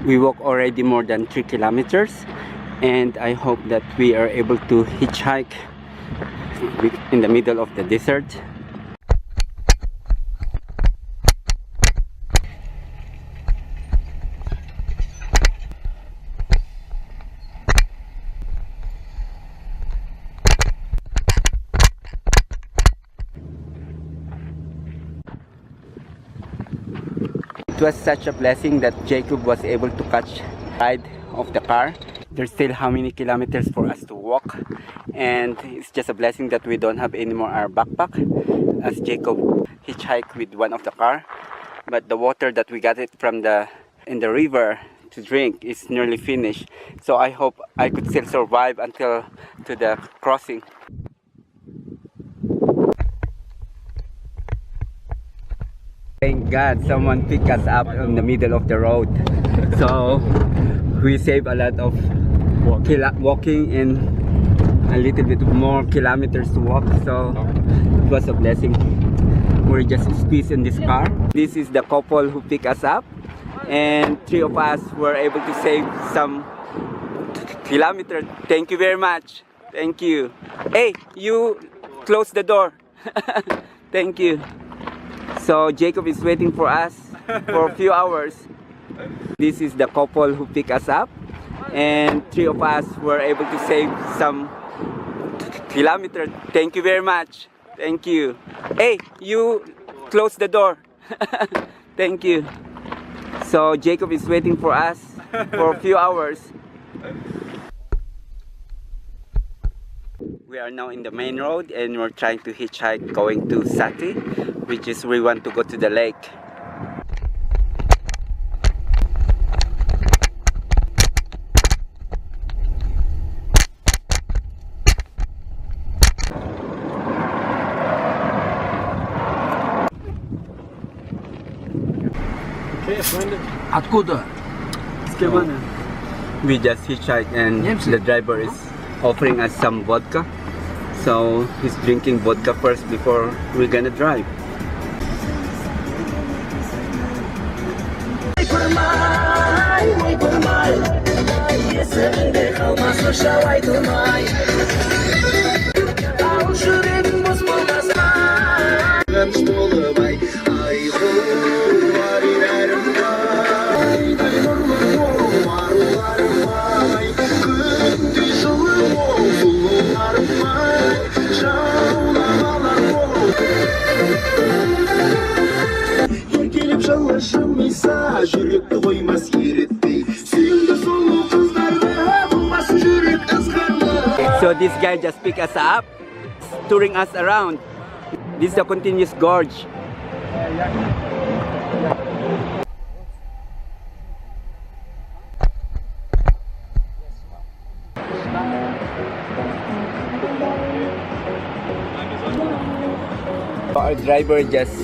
We walk already more than 3 kilometers, and I hope that we are able to hitchhike in the middle of the desert. It was such a blessing that Jacob was able to catch a ride of the car. There's still how many kilometers for us to walk, and it's just a blessing that we don't have any more our backpack, as Jacob hitchhiked with one of the car. But the water that we got it from in the river to drink is nearly finished, so I hope I could still survive until to the crossing. Thank God someone picked us up in the middle of the road, so we save a lot of walking and a little bit more kilometers to walk, so it was a blessing. We're just squeezed in this car. This is the couple who picked us up, and 3 of us were able to save some kilometers. Thank you very much. Thank you. Hey, you close the door. Thank you. So Jacob is waiting for us for a few hours. This is the couple who picked us up, and 3 of us were able to save some kilometers. Thank you very much. Thank you. Hey, you close the door. Thank you. So Jacob is waiting for us for a few hours. We are now in the main road, and we're trying to hitchhike going to Sati, which is we want to go to the lake. Откуда? We just hitchhiked, and the driver is offering us some vodka. So he's drinking vodka first before we're gonna drive. So this guy just picked us up, touring us around. This is a continuous gorge. Our driver just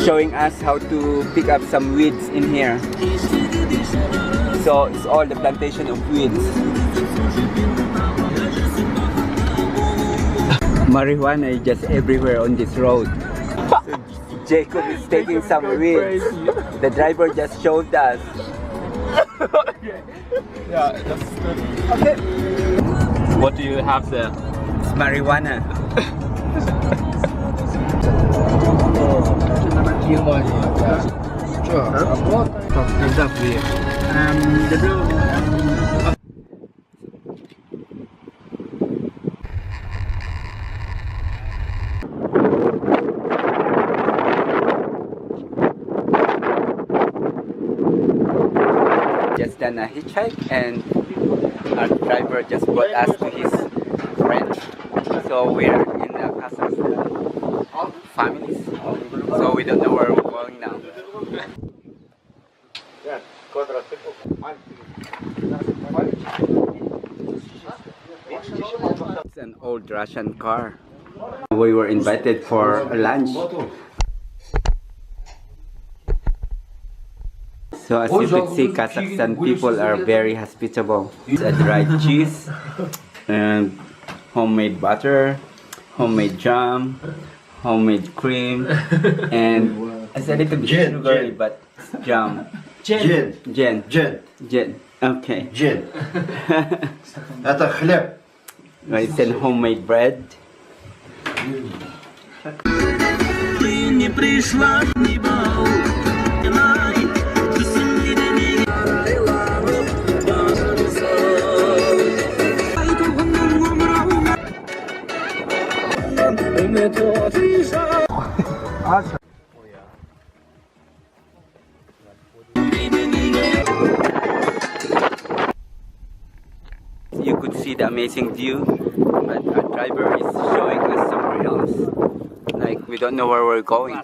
showing us how to pick up some weeds in here. So it's all the plantation of weeds. Marijuana is just everywhere on this road. So Jacob is taking some weeds. The driver just showed us. Yeah, that's good. Okay. What do you have there? It's marijuana. Just done a hitchhike, and our driver just brought us to his friend. So we're in the Kazakhstan families. So we don't know where we're going now. It's an old Russian car. We were invited for lunch. So as you can see, Kazakhstan people are very hospitable. It's a dried cheese and homemade butter, homemade jam, homemade cream, and it's a little bit sugary, but it's jam. Джин. Jen. Джин. Jen. Okay. Джин. Это хлеб. It's a homemade bread. You could see the amazing view, but our driver is showing us somewhere else. Like we don't know where we're going.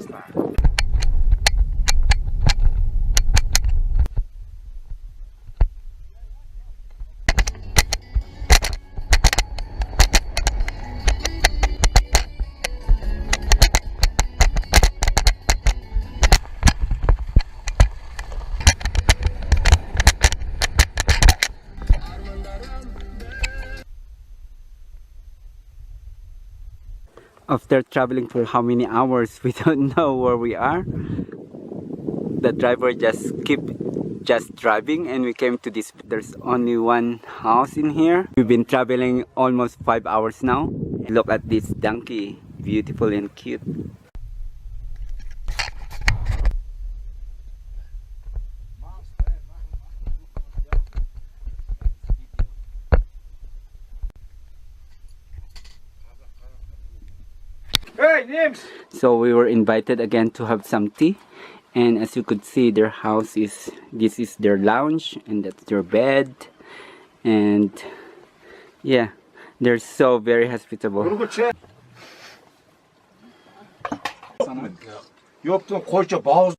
After traveling for how many hours, we don't know where we are. The driver just keep driving and we came to this. There's only one house in here. We've been traveling almost 5 hours now. Look at this donkey, beautiful and cute. So we were invited again to have some tea, and as you could see, their house is, this is their lounge and that's their bed, and yeah, they're so very hospitable. Yok, koyca bağız.